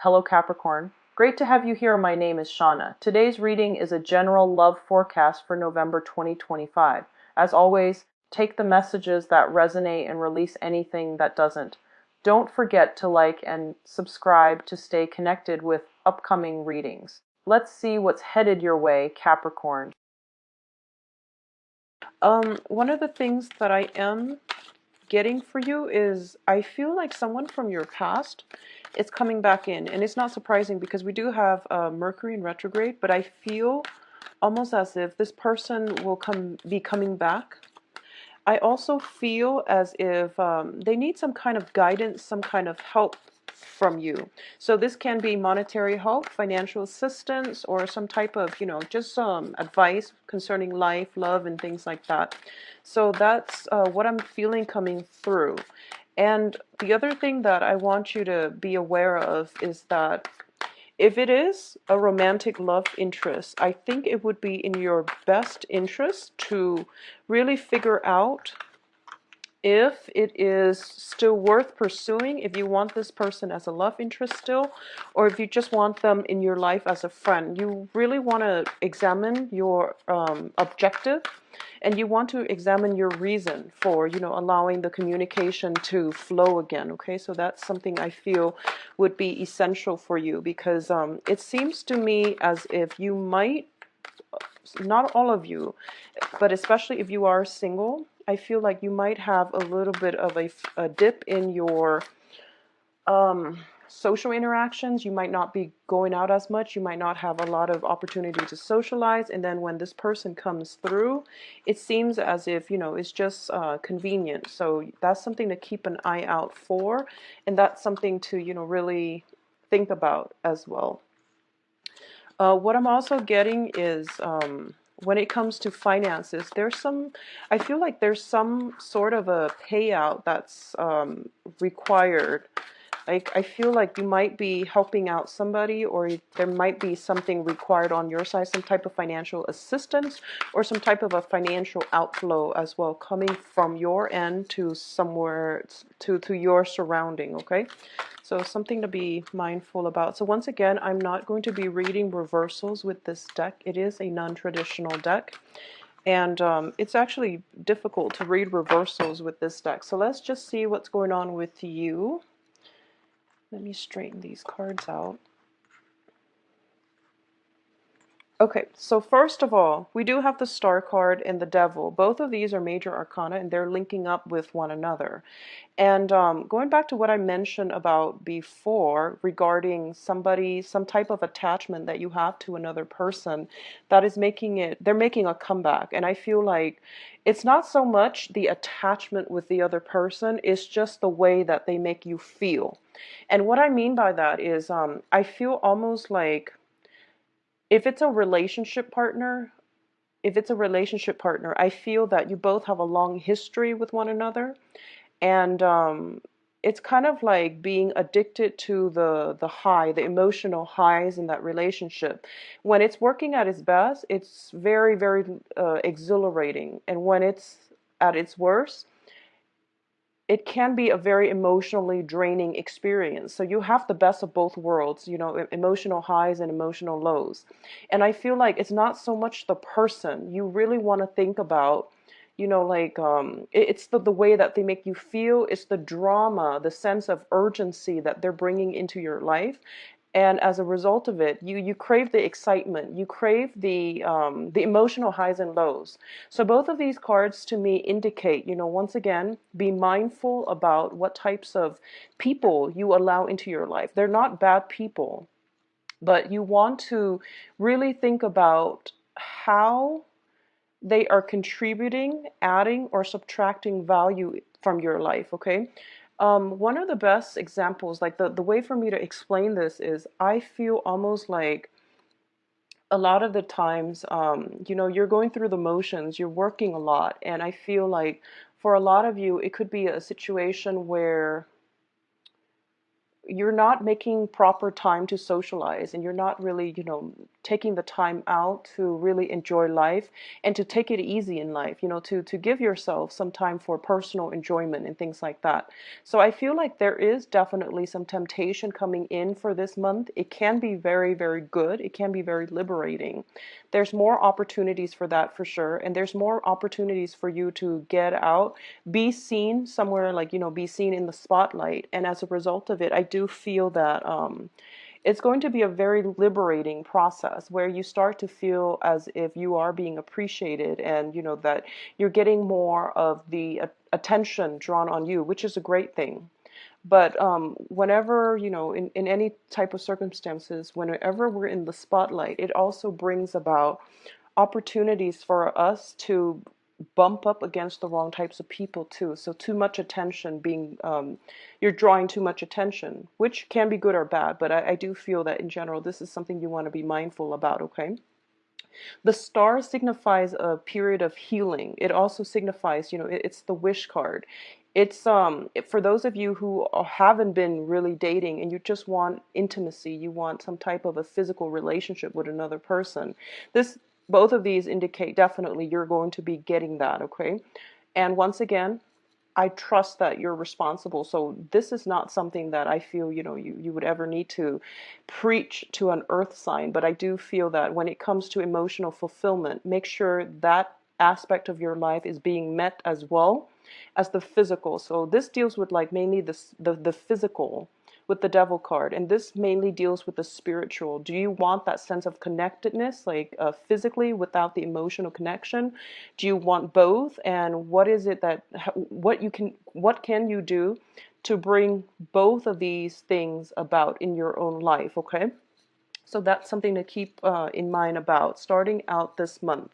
Hello Capricorn. Great to have you here. My name is Shauna. Today's reading is a general love forecast for November 2025. As always, take the messages that resonate and release anything that doesn't. Don't forget to like and subscribe to stay connected with upcoming readings. Let's see what's headed your way, Capricorn. One of the things that I am getting for you is I feel like someone from your past is coming back in, and it's not surprising because we do have Mercury in retrograde, but I feel almost as if this person will be coming back. I also feel as if they need some kind of guidance, some kind of help from you. So this can be monetary help, financial assistance, or some type of, just some advice concerning life, love, and things like that. So that's what I'm feeling coming through. And the other thing that I want you to be aware of is that if it is a romantic love interest, I think it would be in your best interest to really figure out if it is still worth pursuing, if you want this person as a love interest still, or if you just want them in your life as a friend. You really want to examine your objective, and you want to examine your reason for, allowing the communication to flow again, okay? So that's something I feel would be essential for you, because it seems to me as if you might, not all of you, but especially if you are single, I feel like you might have a little bit of a dip in your social interactions. You might not be going out as much. You might not have a lot of opportunity to socialize. And then when this person comes through, it seems as if, it's just convenient. So that's something to keep an eye out for. And that's something to, really think about as well. What I'm also getting is when it comes to finances, I feel like there's some sort of a payout that's required. Like, I feel like you might be helping out somebody, or there might be something required on your side, some type of financial assistance or some type of a financial outflow as well, coming from your end to somewhere, to your surrounding, okay? So something to be mindful about. So once again, I'm not going to be reading reversals with this deck. It is a non-traditional deck. And it's actually difficult to read reversals with this deck. So let's just see what's going on with you. Let me straighten these cards out. Okay, so first of all, we do have the Star card and the Devil. Both of these are major arcana, and they're linking up with one another. And going back to what I mentioned about before regarding some type of attachment that you have to another person, that is they're making a comeback. And I feel like it's not so much the attachment with the other person, it's just the way that they make you feel. And what I mean by that is I feel almost like if it's a relationship partner, I feel that you both have a long history with one another, and it's kind of like being addicted to the emotional highs in that relationship. When it's working at its best, it's very, very exhilarating, and when it's at its worst, it can be a very emotionally draining experience. So you have the best of both worlds, emotional highs and emotional lows. And I feel like it's not so much the person. You really want to think about, it's the way that they make you feel. It's the drama, the sense of urgency that they're bringing into your life. And as a result of it, you crave the excitement, you crave the emotional highs and lows. So both of these cards to me indicate, once again, be mindful about what types of people you allow into your life. They're not bad people, but you want to really think about how they are contributing, adding, or subtracting value from your life, okay? One of the best examples, like the way for me to explain this is I feel almost like a lot of the times, you're going through the motions, you're working a lot, and I feel like for a lot of you, it could be a situation where you're not making proper time to socialize, and you're not really, taking the time out to really enjoy life and to take it easy in life, to give yourself some time for personal enjoyment and things like that. So I feel like there is definitely some temptation coming in for this month. It can be very, very good. It can be very liberating. There's more opportunities for that for sure. And there's more opportunities for you to get out, be seen somewhere, like, be seen in the spotlight. And as a result of it, I do feel that it's going to be a very liberating process where you start to feel as if you are being appreciated, and that you're getting more of the attention drawn on you, which is a great thing. But whenever, in any type of circumstances, whenever we're in the spotlight, it also brings about opportunities for us to bump up against the wrong types of people too. So too much attention being, you're drawing too much attention, which can be good or bad. But I do feel that in general, this is something you want to be mindful about, okay? The star signifies a period of healing. It also signifies, it's the wish card. It's for those of you who haven't been really dating and you just want intimacy, you want some type of a physical relationship with another person. This Both of these indicate definitely you're going to be getting that, okay? And once again, I trust that you're responsible. So this is not something that I feel, you would ever need to preach to an earth sign. But I do feel that when it comes to emotional fulfillment, make sure that aspect of your life is being met as well as the physical. So this deals with like mainly the physical with the devil card, and this mainly deals with the spiritual. Do you want that sense of connectedness, like physically without the emotional connection? Do you want both? And what is it that what can you do to bring both of these things about in your own life? Okay, so that's something to keep in mind about starting out this month.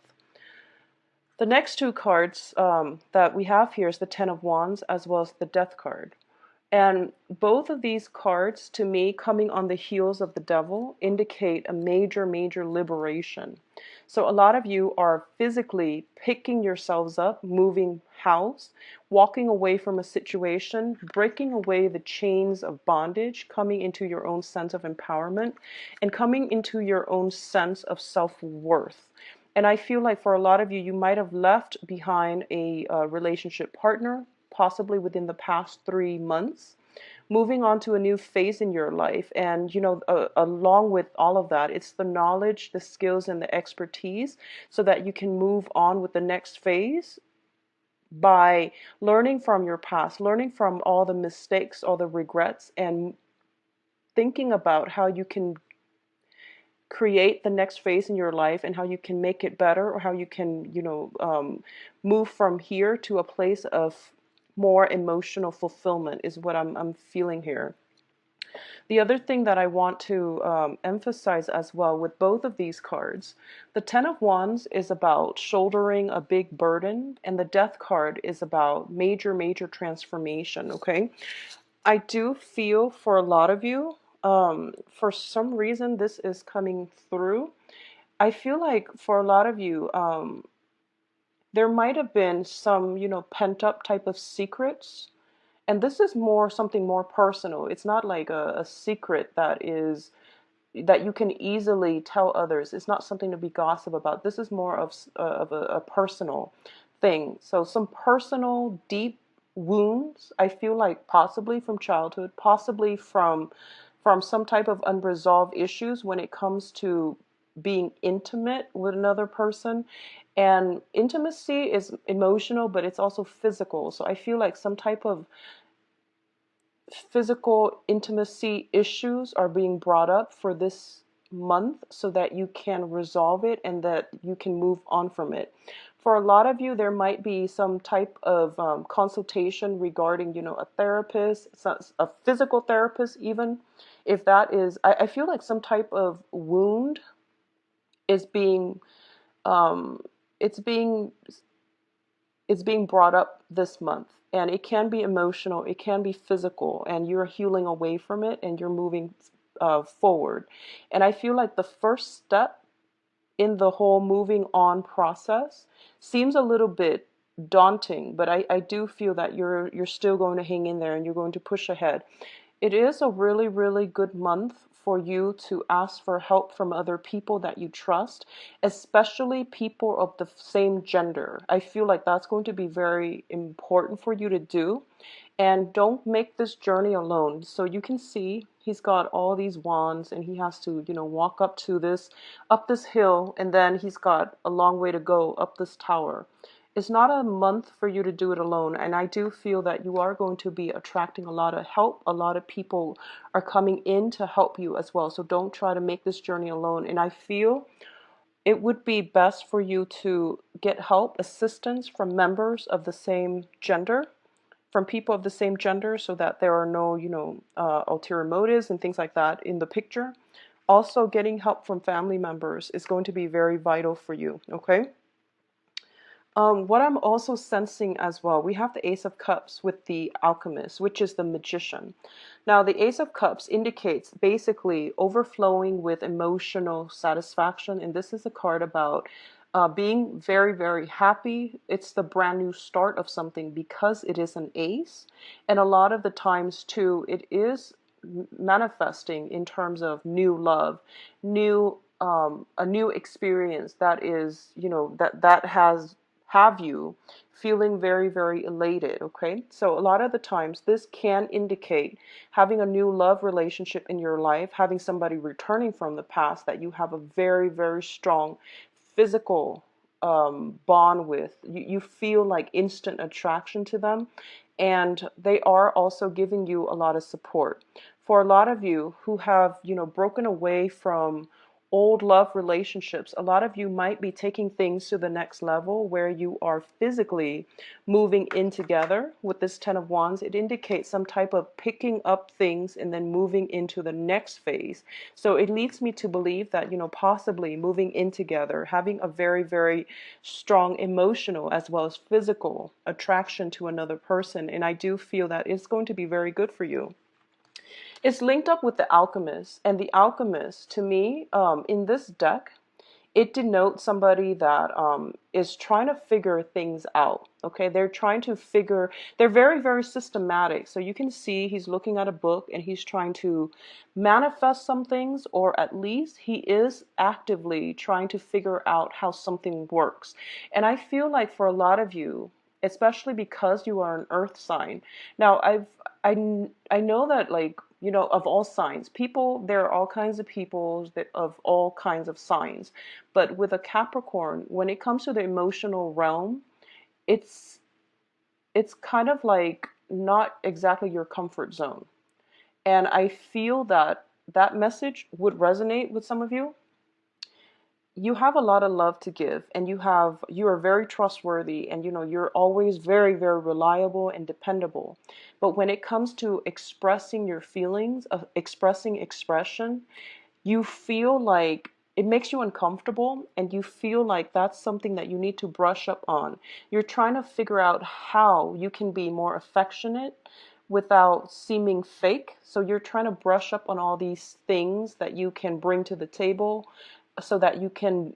The next two cards that we have here is the Ten of Wands as well as the Death card. And both of these cards, to me, coming on the heels of the devil, indicate a major, major liberation. So a lot of you are physically picking yourselves up, moving house, walking away from a situation, breaking away the chains of bondage, coming into your own sense of empowerment, and coming into your own sense of self-worth. And I feel like for a lot of you, you might have left behind a relationship partner, possibly within the past 3 months, moving on to a new phase in your life. And, along with all of that, it's the knowledge, the skills, and the expertise so that you can move on with the next phase by learning from your past, learning from all the mistakes, all the regrets, and thinking about how you can create the next phase in your life and how you can make it better, or how you can, move from here to a place of more emotional fulfillment is what I'm feeling here. The other thing that I want to emphasize as well with both of these cards, the Ten of Wands is about shouldering a big burden, and the Death card is about major, major transformation, okay? I do feel for a lot of you, for some reason this is coming through. I feel like for a lot of you, there might have been some, pent up type of secrets. And this is more something more personal. It's not like a secret that you can easily tell others. It's not something to be gossip about. This is more of a personal thing. So some personal deep wounds, I feel like possibly from childhood, possibly from some type of unresolved issues when it comes to being intimate with another person. And intimacy is emotional, but it's also physical. So I feel like some type of physical intimacy issues are being brought up for this month so that you can resolve it and that you can move on from it. For a lot of you, there might be some type of consultation regarding, a therapist, a physical therapist, even if that is, I feel like some type of wound is being, um, it's being it's being brought up this month. And it can be emotional, it can be physical, and you're healing away from it and you're moving forward. And I feel like the first step in the whole moving on process seems a little bit daunting, but I do feel that you're still going to hang in there and you're going to push ahead. It is a really, really good month for you to ask for help from other people that you trust, especially people of the same gender. I feel like that's going to be very important for you to do. And don't make this journey alone. So you can see he's got all these wands and he has to, walk up this hill, and then he's got a long way to go up this tower. It's not a month for you to do it alone. And I do feel that you are going to be attracting a lot of help. A lot of people are coming in to help you as well. So don't try to make this journey alone. And I feel it would be best for you to get help, assistance from members of the same gender, from people of the same gender, so that there are no, ulterior motives and things like that in the picture. Also, getting help from family members is going to be very vital for you, okay? What I'm also sensing as well, we have the Ace of Cups with the Alchemist, which is the Magician. Now, the Ace of Cups indicates basically overflowing with emotional satisfaction, and this is a card about being very, very happy. It's the brand new start of something because it is an ace, and a lot of the times too, it is manifesting in terms of new love, new a new experience that is, that has have you feeling very, very elated. Okay, so a lot of the times this can indicate having a new love relationship in your life, having somebody returning from the past that you have a very, very strong physical bond with. You feel like instant attraction to them, and they are also giving you a lot of support. For a lot of you who have, broken away from old love relationships, a lot of you might be taking things to the next level where you are physically moving in together. With this Ten of Wands, it indicates some type of picking up things and then moving into the next phase. So it leads me to believe that, possibly moving in together, having a very, very strong emotional as well as physical attraction to another person. And I do feel that it's going to be very good for you. It's linked up with the Alchemist, and the Alchemist, to me, in this deck, it denotes somebody that is trying to figure things out. Okay, they're very, very systematic. So you can see he's looking at a book and he's trying to manifest some things, or at least he is actively trying to figure out how something works. And I feel like for a lot of you, especially because you are an earth sign. Now, I know that, like, of all signs, there are all kinds of people of all kinds of signs. But with a Capricorn, when it comes to the emotional realm, it's kind of like not exactly your comfort zone. And I feel that that message would resonate with some of you. You have a lot of love to give, and you are very trustworthy, and you're always very, very reliable and dependable. But when it comes to expressing your feelings, expressing expression, you feel like it makes you uncomfortable, and you feel like that's something that you need to brush up on. You're trying to figure out how you can be more affectionate without seeming fake. So you're trying to brush up on all these things that you can bring to the table, so that you can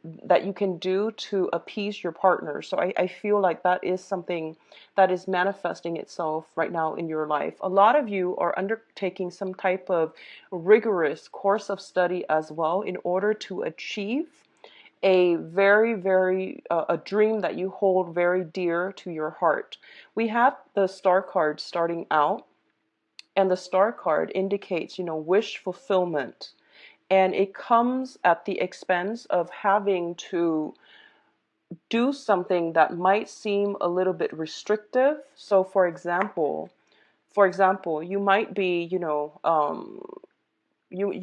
do to appease your partner. So I feel like that is something that is manifesting itself right now in your life. A lot of you are undertaking some type of rigorous course of study as well in order to achieve a very, very a dream that you hold very dear to your heart. We have the Star card starting out, and the Star card indicates, wish fulfillment. And it comes at the expense of having to do something that might seem a little bit restrictive. So for example, you might be, you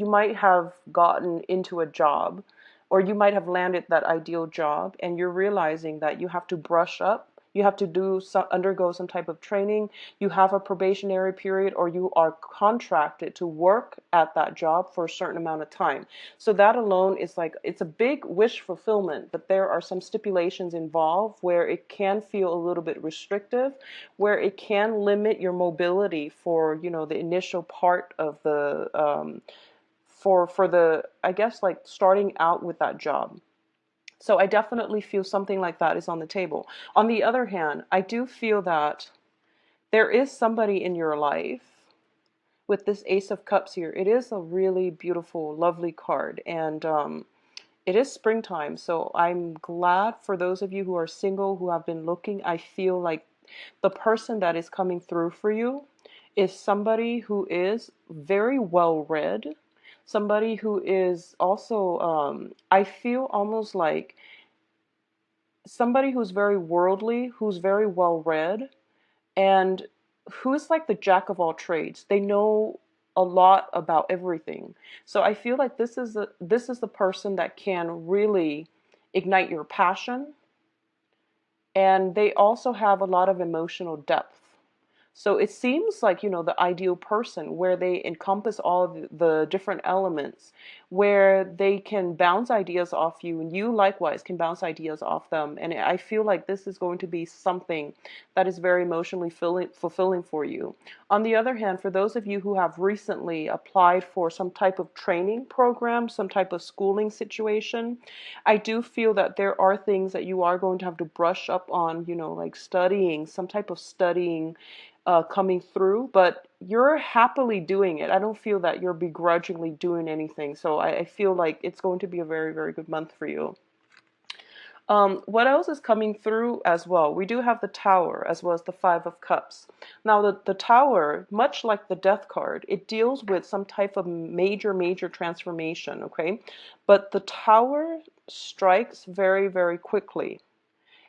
might have gotten into a job, or you might have landed that ideal job, and you're realizing that you have to brush up, you have to undergo some type of training, you have a probationary period, or you are contracted to work at that job for a certain amount of time. So that alone is like, it's a big wish fulfillment, but there are some stipulations involved where it can feel a little bit restrictive, where it can limit your mobility for, the initial part of the for the, I guess, like starting out with that job. So I definitely feel something like that is on the table. On the other hand, I do feel that there is somebody in your life with this Ace of Cups here. It is a really beautiful, lovely card, and it is springtime, so I'm glad for those of you who are single, who have been looking. I feel like the person that is coming through for you is somebody who is very well read, somebody who is also, I feel almost like somebody who's very worldly, who's very well read, and who's like the jack of all trades. They know a lot about everything. So I feel like this is the person that can really ignite your passion, and they also have a lot of emotional depth. So it seems like, the ideal person where they encompass all of the different elements, where they can bounce ideas off you and you likewise can bounce ideas off them. And I feel like this is going to be something that is very emotionally fulfilling for you. On the other hand, for those of you who have recently applied for some type of training program, some type of schooling situation, I do feel that there are things that you are going to have to brush up on, like studying, some type of studying coming through, but you're happily doing it. I don't feel that you're begrudgingly doing anything. So I feel like it's going to be a very, very good month for you. What else is coming through as well? We do have the Tower as well as the Five of Cups. Now, the Tower, much like the Death card, it deals with some type of major, major transformation, okay? But the Tower strikes very, very quickly.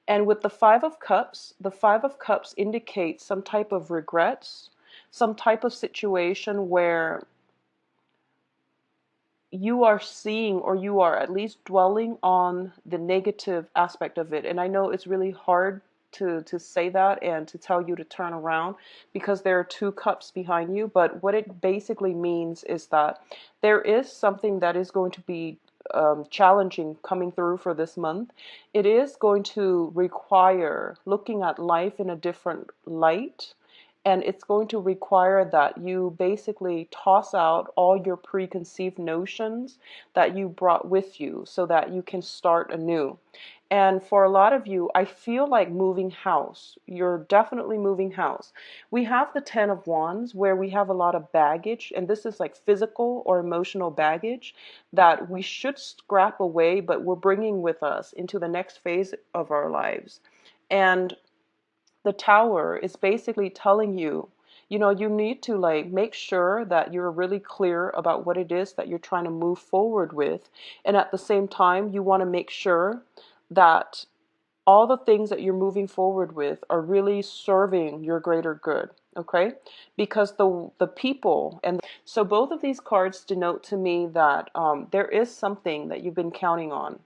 And with the Five of Cups indicates some type of regrets, some type of situation where you are seeing, or you are at least dwelling on the negative aspect of it. And I know it's really hard to say that and to tell you to turn around because there are two cups behind you. But what it basically means is that there is something that is going to be challenging coming through for this month. It is going to require looking at life in a different light, and it's going to require that you basically toss out all your preconceived notions that you brought with you so that you can start anew. And for a lot of you, I feel like moving house. You're definitely moving house. We have the Ten of Wands where we have a lot of baggage, and this is like physical or emotional baggage that we should scrap away, but we're bringing with us into the next phase of our lives. And the Tower is basically telling you, you need to like make sure that you're really clear about what it is that you're trying to move forward with. And at the same time, you want to make sure that all the things that you're moving forward with are really serving your greater good, okay? Because the people, and so both of these cards denote to me that there is something that you've been counting on.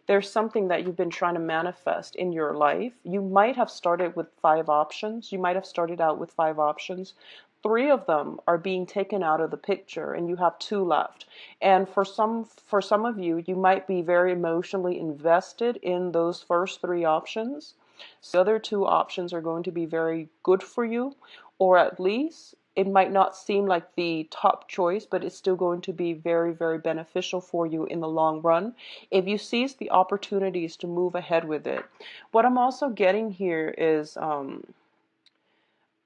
There's something that you've been trying to manifest in your life. You might have started with 5 options. You might have started out with 5 options. 3 of them are being taken out of the picture and you have 2 left. And for some of you, you might be very emotionally invested in those first 3 options. So the other 2 options are going to be very good for you, or at least it might not seem like the top choice, but it's still going to be very, very beneficial for you in the long run if you seize the opportunities to move ahead with it. What I'm also getting here is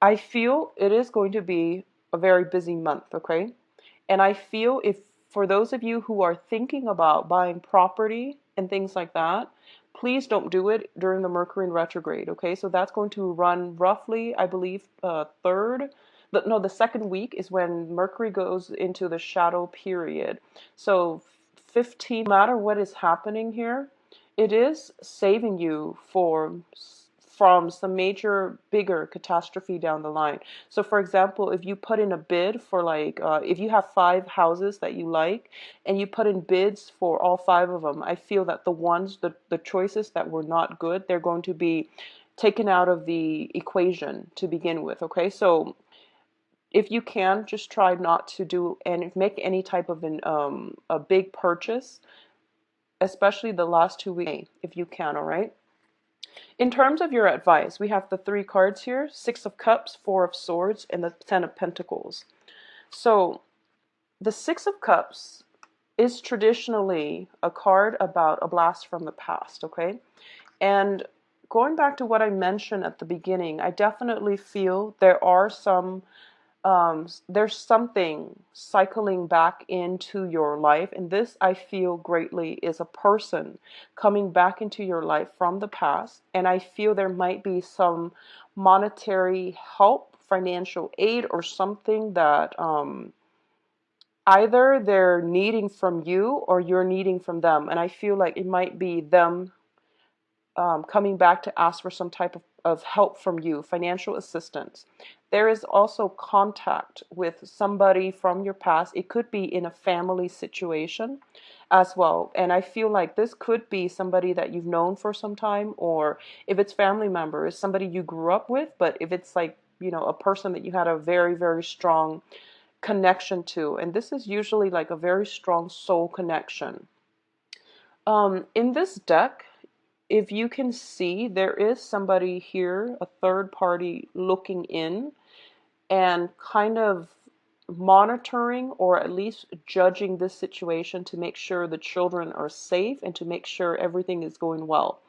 I feel it is going to be a very busy month, okay? And I feel if for those of you who are thinking about buying property and things like that, please don't do it during the Mercury in retrograde, okay? So that's going to run roughly, I believe, the second week is when Mercury goes into the shadow period. So 15, no matter what is happening here, it is saving you from some major bigger catastrophe down the line. So for example, if you put in a bid for like if you have 5 houses that you like and you put in bids for all 5 of them, I feel that the choices that were not good, they're going to be taken out of the equation to begin with, okay? So if you can, just try not to do and make any type of a big purchase, especially the last 2 weeks, if you can, all right? In terms of your advice, we have the 3 cards here, 6 of Cups, 4 of Swords, and the 10 of Pentacles. So the 6 of Cups is traditionally a card about a blast from the past, okay? And going back to what I mentioned at the beginning, I definitely feel there are some There's something cycling back into your life, and this I feel greatly is a person coming back into your life from the past, and I feel there might be some monetary help, financial aid, or something that either they're needing from you or you're needing from them, and I feel like it might be them coming back to ask for some type of help from you, financial assistance. There is also contact with somebody from your past. It could be in a family situation as well. And I feel like this could be somebody that you've known for some time, or if it's family members, somebody you grew up with, but if it's like, a person that you had a very, very strong connection to. And this is usually like a very strong soul connection. In this deck, if you can see, there is somebody here, a third party looking in and kind of monitoring or at least judging this situation to make sure the children are safe and to make sure everything is going well.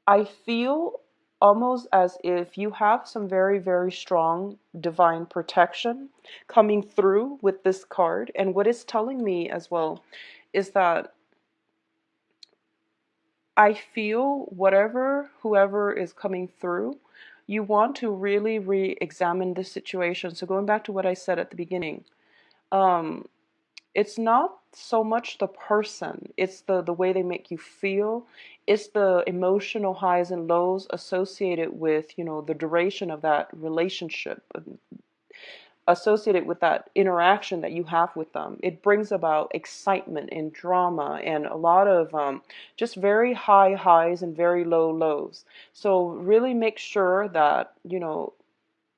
I feel almost as if you have some very, very strong divine protection coming through with this card. And what it's telling me as well is that I feel whoever is coming through, you want to really re-examine this situation. So going back to what I said at the beginning, um, it's not so much the person, it's the way they make you feel, it's the emotional highs and lows associated with, the duration of that relationship, associated with that interaction that you have with them. It brings about excitement and drama and a lot of just very high highs and very low lows. So really make sure that,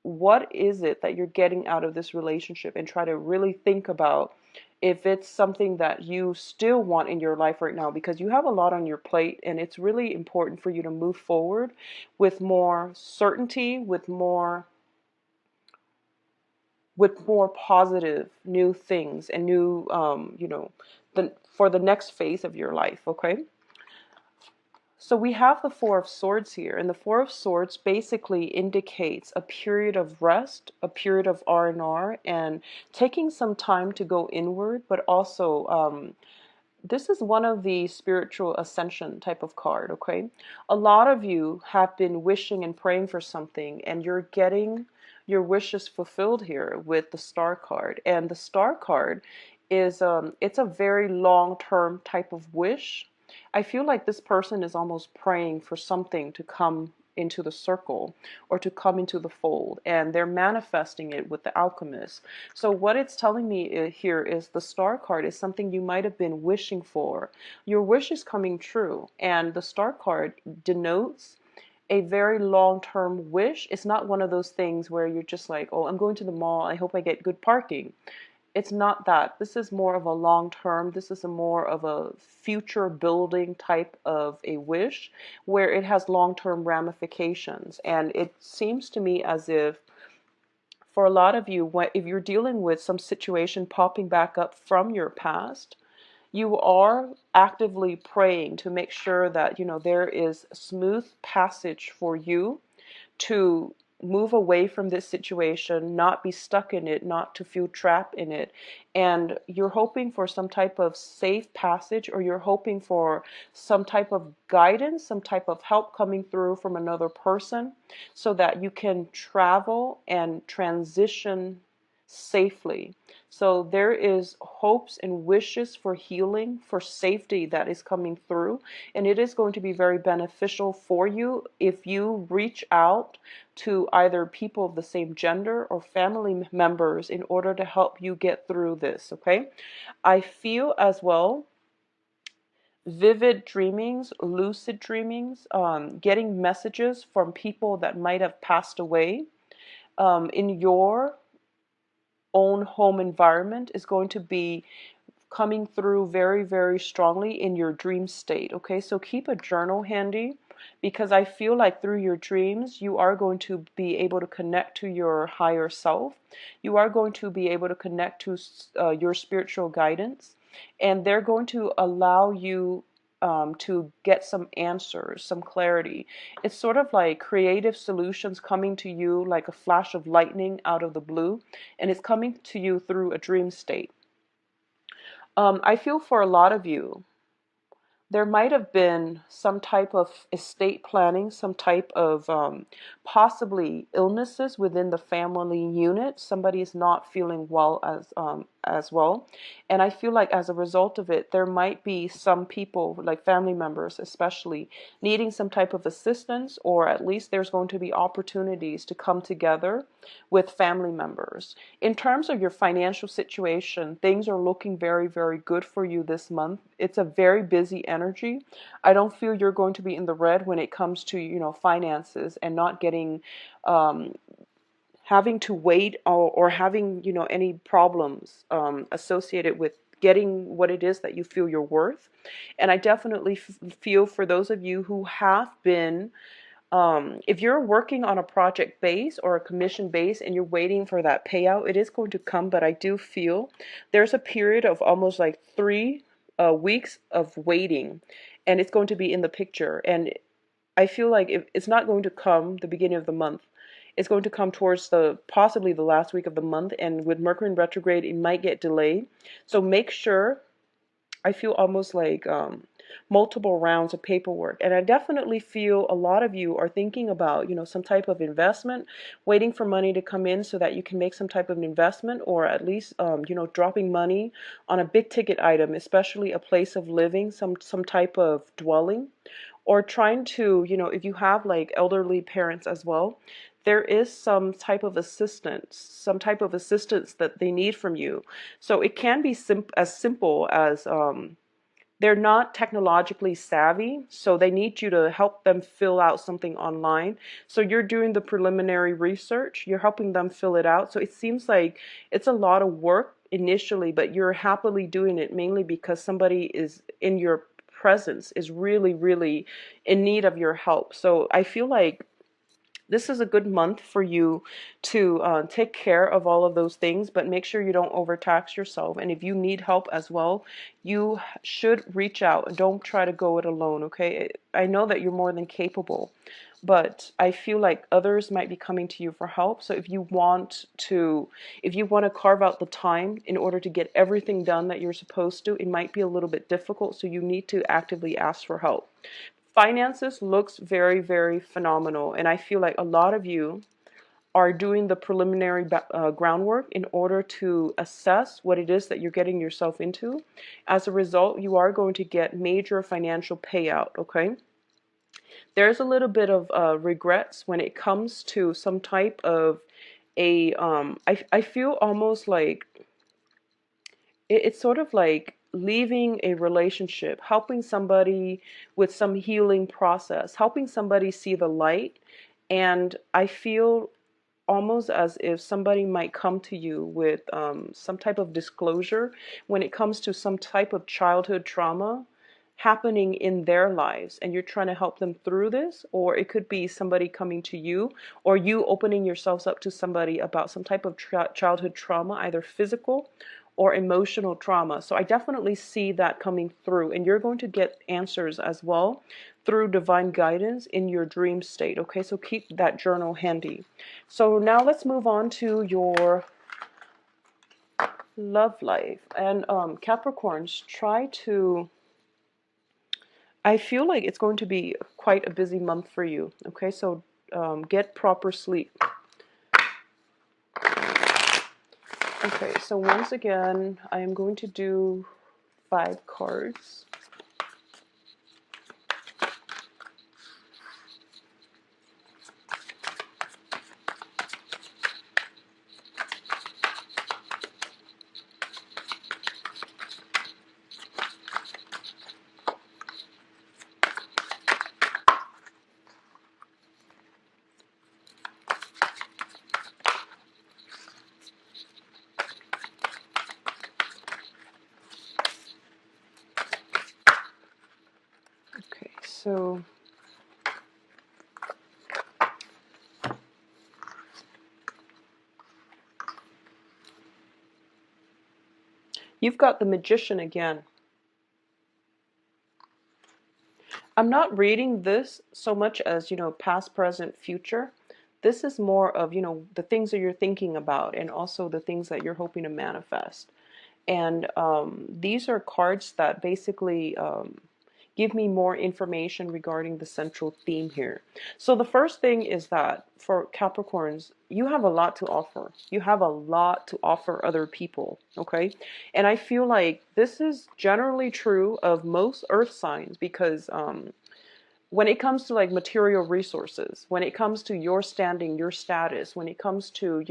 what is it that you're getting out of this relationship, and try to really think about if it's something that you still want in your life right now, because you have a lot on your plate and it's really important for you to move forward with more certainty, with more positive new things and new for the next phase of your life. Okay, so we have the Four of Swords here, and the Four of Swords basically indicates a period of rest, a period of R&R, and taking some time to go inward, but also this is one of the spiritual ascension type of card. Okay, a lot of you have been wishing and praying for something, and you're getting your wishes fulfilled here with the Star card. And the Star card is it's a very long-term type of wish. I feel like this person is almost praying for something to come into the circle or to come into the fold, and they're manifesting it with the alchemist. So what it's telling me here is the Star card is something you might have been wishing for. Your wish is coming true, and the Star card denotes a very long-term wish. It's not one of those things where you're just like, oh, I'm going to the mall, I hope I get good parking. It's not that. This is more of a long term, this is a more of a future building type of a wish where it has long term ramifications. And it seems to me as if for a lot of you, if you're dealing with some situation popping back up from your past, you are actively praying to make sure that there is smooth passage for you to move away from this situation, not be stuck in it, not to feel trapped in it. And you're hoping for some type of safe passage, or you're hoping for some type of guidance, some type of help coming through from another person so that you can travel and transition safely. So there is hopes and wishes for healing, for safety that is coming through, and it is going to be very beneficial for you if you reach out to either people of the same gender or family members in order to help you get through this. Okay, I feel as well vivid dreamings, lucid dreamings, getting messages from people that might have passed away in your own home environment is going to be coming through very, very strongly in your dream state. Okay, so keep a journal handy, because I feel like through your dreams, you are going to be able to connect to your higher self. You are going to be able to connect to your spiritual guidance, and they're going to allow you to get some answers, some clarity. It's sort of like creative solutions coming to you like a flash of lightning out of the blue, and it's coming to you through a dream state. I feel for a lot of you, there might have been some type of estate planning, some type of possibly illnesses within the family unit. Somebody is not feeling well as well, and I feel like as a result of it, there might be some people, like family members especially, needing some type of assistance, or at least there's going to be opportunities to come together with family members. In terms of your financial situation, things are looking very, very good for you this month. It's a very busy energy. I don't feel you're going to be in the red when it comes to, finances and not getting, having to wait, or having, any problems associated with getting what it is that you feel you're worth. And I definitely feel for those of you who have been, if you're working on a project base or a commission base and you're waiting for that payout, it is going to come. But I do feel there's a period of almost like 3 weeks of waiting, and it's going to be in the picture. And I feel like it's not going to come the beginning of the month. It's going to come towards possibly the last week of the month. And with Mercury in retrograde, it might get delayed. So make sure, I feel almost like multiple rounds of paperwork. And I definitely feel a lot of you are thinking about, some type of investment, waiting for money to come in so that you can make some type of investment, or at least, dropping money on a big ticket item, especially a place of living, some type of dwelling, or trying to, if you have like elderly parents as well, there is some type of assistance that they need from you. So it can be as simple as, they're not technologically savvy, so they need you to help them fill out something online. So you're doing the preliminary research, you're helping them fill it out. So it seems like it's a lot of work initially, but you're happily doing it mainly because somebody is in your presence, is really, really in need of your help. So I feel like this is a good month for you to take care of all of those things, but make sure you don't overtax yourself. And if you need help as well, you should reach out. Don't try to go it alone, okay? I know that you're more than capable, but I feel like others might be coming to you for help. So if you want to carve out the time in order to get everything done that you're supposed to, it might be a little bit difficult. So you need to actively ask for help. Finances looks very, very phenomenal, and I feel like a lot of you are doing the preliminary groundwork in order to assess what it is that you're getting yourself into. As a result, you are going to get major financial payout, okay? There's a little bit of regrets when it comes to some type of I feel almost like it's sort of like leaving a relationship, helping somebody with some healing process, helping somebody see the light. And I feel almost as if somebody might come to you with some type of disclosure when it comes to some type of childhood trauma happening in their lives, and you're trying to help them through this. Or it could be somebody coming to you, or you opening yourselves up to somebody about some type of childhood trauma, either physical or emotional trauma. So I definitely see that coming through, and you're going to get answers as well through divine guidance in your dream state. Okay, so keep that journal handy. So now let's move on to your love life. And Capricorns, I feel like it's going to be quite a busy month for you. Okay, so get proper sleep. Okay, so once again, I am going to do 5 cards. Okay, so you've got the Magician again. I'm not reading this so much as, past, present, future. This is more of, the things that you're thinking about and also the things that you're hoping to manifest. And these are cards that basically give me more information regarding the central theme here. So the first thing is that for Capricorns, you have a lot to offer. You have a lot to offer other people, okay? And I feel like this is generally true of most earth signs because when it comes to like material resources, when it comes to your standing, your status, when it comes to,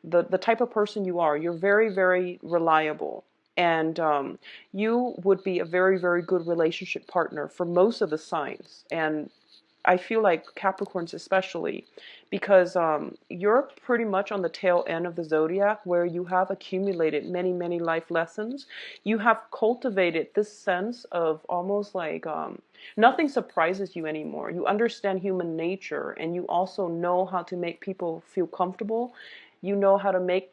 the type of person you are, you're very, very reliable. And you would be a very, very good relationship partner for most of the signs. And I feel like Capricorns especially, because you're pretty much on the tail end of the zodiac where you have accumulated many, many life lessons. You have cultivated this sense of almost like nothing surprises you anymore. You understand human nature and you also know how to make people feel comfortable. You know how to make,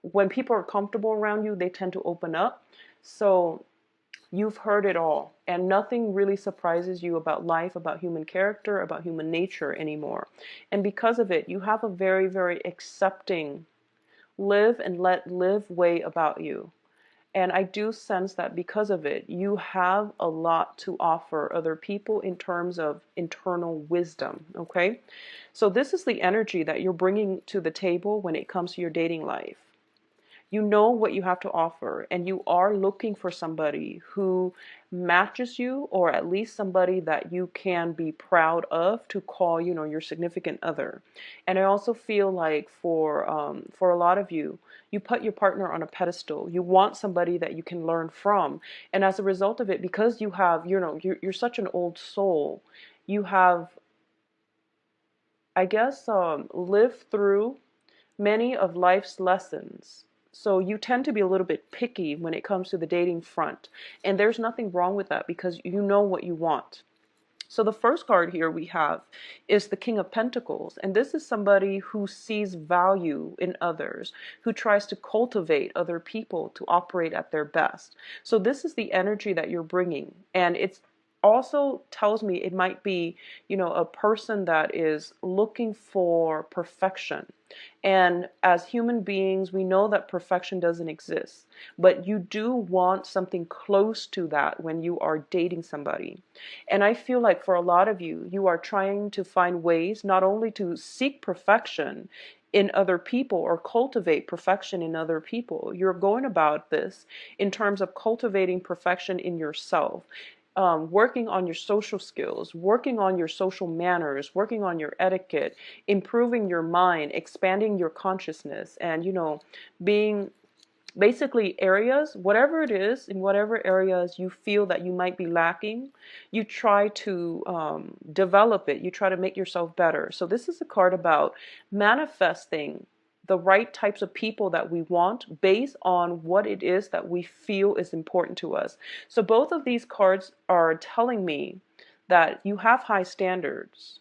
when people are comfortable around you, they tend to open up. So you've heard it all, and nothing really surprises you about life, about human character, about human nature anymore. And because of it, you have a very, very accepting, live and let live way about you. And I do sense that because of it, you have a lot to offer other people in terms of internal wisdom, okay? So this is the energy that you're bringing to the table when it comes to your dating life. You know what you have to offer, and you are looking for somebody who matches you, or at least somebody that you can be proud of to call, your significant other. And I also feel like for a lot of you, you put your partner on a pedestal. You want somebody that you can learn from, and as a result of it, because you have, you're such an old soul, you have, I guess, lived through many of life's lessons. So you tend to be a little bit picky when it comes to the dating front. And there's nothing wrong with that because you know what you want. So the first card here we have is the King of Pentacles. And this is somebody who sees value in others, who tries to cultivate other people to operate at their best. So this is the energy that you're bringing. And it's also tells me it might be, a person that is looking for perfection. And as human beings, we know that perfection doesn't exist, but you do want something close to that when you are dating somebody. And I feel like for a lot of you, you are trying to find ways not only to seek perfection in other people or cultivate perfection in other people. You're going about this in terms of cultivating perfection in yourself. Working on your social skills, working on your social manners, working on your etiquette, improving your mind, expanding your consciousness, and, being basically areas, whatever it is, in whatever areas you feel that you might be lacking, you try to develop it. You try to make yourself better. So this is a card about manifesting the right types of people that we want based on what it is that we feel is important to us. So both of these cards are telling me that you have high standards.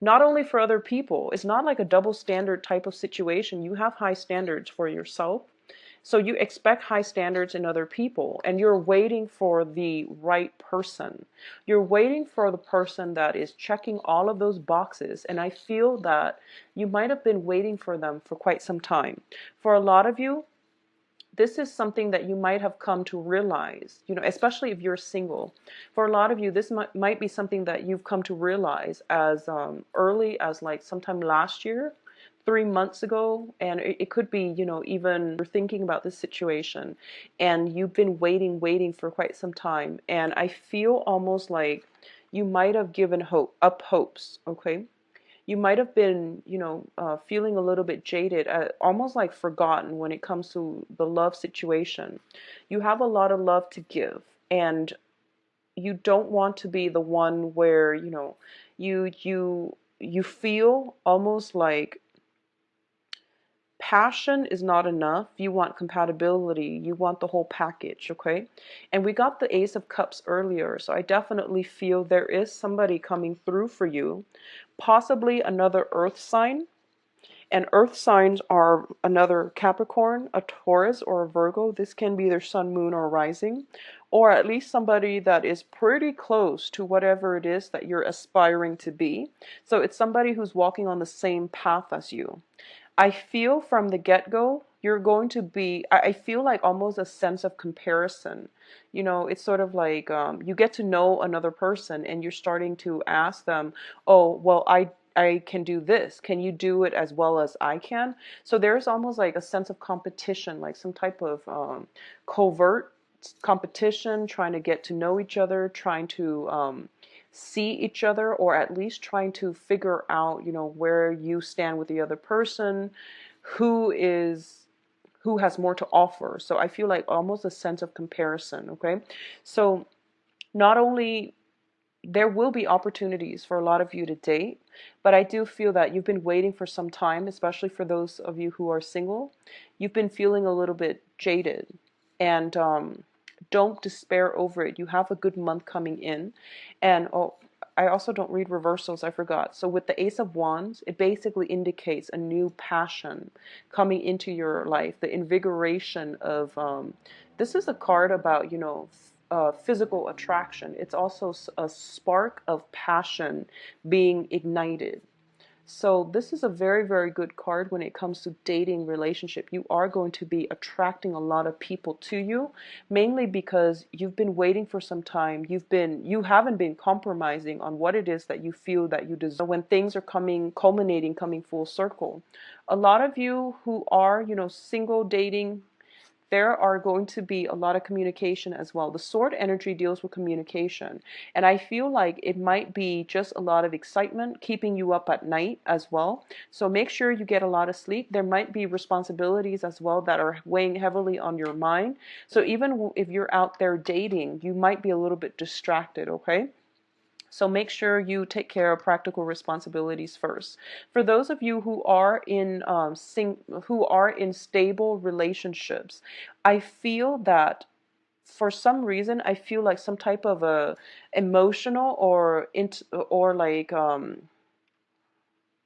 Not only for other people, it's not like a double standard type of situation. You have high standards for yourself. So you expect high standards in other people, and you're waiting for the right person. You're waiting for the person that is checking all of those boxes. And I feel that you might have been waiting for them for quite some time. For a lot of you, this is something that you might have come to realize, especially if you're single. For a lot of you, this might be something that you've come to realize as early as like sometime last year, 3 months ago, and it could be, even you're thinking about this situation and you've been waiting for quite some time. And I feel almost like you might have given up hopes, okay? You might have been, feeling a little bit jaded, almost like forgotten when it comes to the love situation. You have a lot of love to give, and you don't want to be the one where, you feel almost like passion is not enough. You want compatibility. You want the whole package, okay? And we got the Ace of Cups earlier, so I definitely feel there is somebody coming through for you, possibly another earth sign. And earth signs are another Capricorn, a Taurus, or a Virgo. This can be their sun, moon, or rising, or at least somebody that is pretty close to whatever it is that you're aspiring to be. So it's somebody who's walking on the same path as you. I feel from the get-go, you're going to be, I feel like almost a sense of comparison. You know, it's sort of like you get to know another person and you're starting to ask them, oh, well, I can do this. Can you do it as well as I can? So there's almost like a sense of competition, like some type of covert competition, trying to get to know each other, trying to see each other, or at least trying to figure out, you know, where you stand with the other person, who is who has more to offer. So I feel like almost a sense of comparison, okay? So not only there will be opportunities for a lot of you to date, but I do feel that you've been waiting for some time, especially for those of you who are single. You've been feeling a little bit jaded, and don't despair over it. You have a good month coming in. And oh, I also don't read reversals, I forgot. So with the Ace of Wands, it basically indicates a new passion coming into your life, the invigoration of, this is a card about, you know, physical attraction. It's also a spark of passion being ignited. So this is a very, very good card when it comes to dating relationship. You are going to be attracting a lot of people to you, mainly because you've been waiting for some time. You haven't been compromising on what it is that you feel that you deserve when things are culminating, coming full circle. A lot of you who are, you know, single, dating, there are going to be a lot of communication as well. The sword energy deals with communication. And I feel like it might be just a lot of excitement keeping you up at night as well. So make sure you get a lot of sleep. There might be responsibilities as well that are weighing heavily on your mind. So even if you're out there dating, you might be a little bit distracted, okay? So make sure you take care of practical responsibilities first. For those of you who are in stable relationships, I feel that for some reason I feel like some type of a emotional or like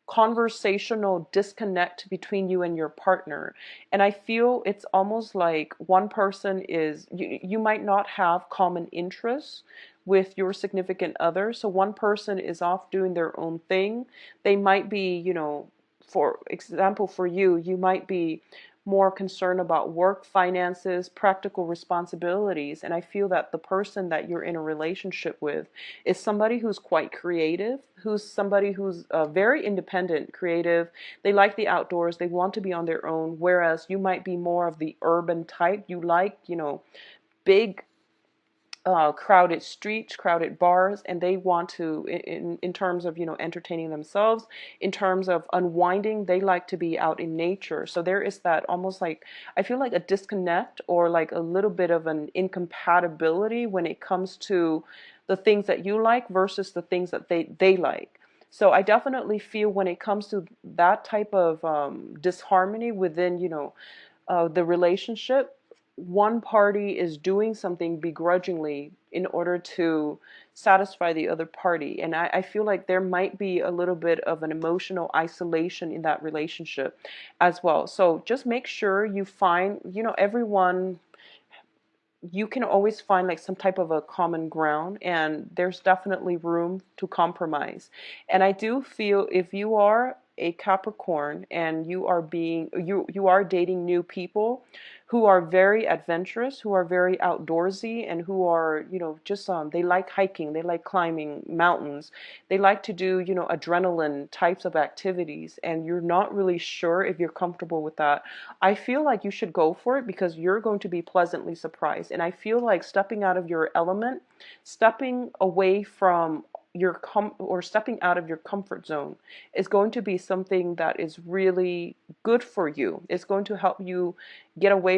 conversational disconnect between you and your partner. And I feel it's almost like one person is, you might not have common interests with your significant other. So one person is off doing their own thing. They might be, you know, for example, for you, you might be more concerned about work, finances, practical responsibilities. And I feel that the person that you're in a relationship with is somebody who's quite creative, who's somebody who's very independent, creative. They like the outdoors. They want to be on their own. Whereas you might be more of the urban type. You like, you know, big crowded streets, crowded bars, and they want to, in terms of, you know, entertaining themselves, in terms of unwinding, they like to be out in nature. So there is that almost like, I feel like a disconnect or like a little bit of an incompatibility when it comes to the things that you like versus the things that they like. So I definitely feel when it comes to that type of disharmony within, you know, the relationship, one party is doing something begrudgingly in order to satisfy the other party. And I feel like there might be a little bit of an emotional isolation in that relationship as well. So just make sure you find, you know, everyone, you can always find like some type of a common ground, and there's definitely room to compromise. And I do feel if you are a Capricorn and you are dating new people who are very adventurous, who are very outdoorsy, and who are, you know, just they like hiking, they like climbing mountains, they like to do, you know, adrenaline types of activities, and you're not really sure if you're comfortable with that, I feel like you should go for it because you're going to be pleasantly surprised. And I feel like stepping out of your element, stepping away from or stepping out of your comfort zone is going to be something that is really good for you. It's going to help you get away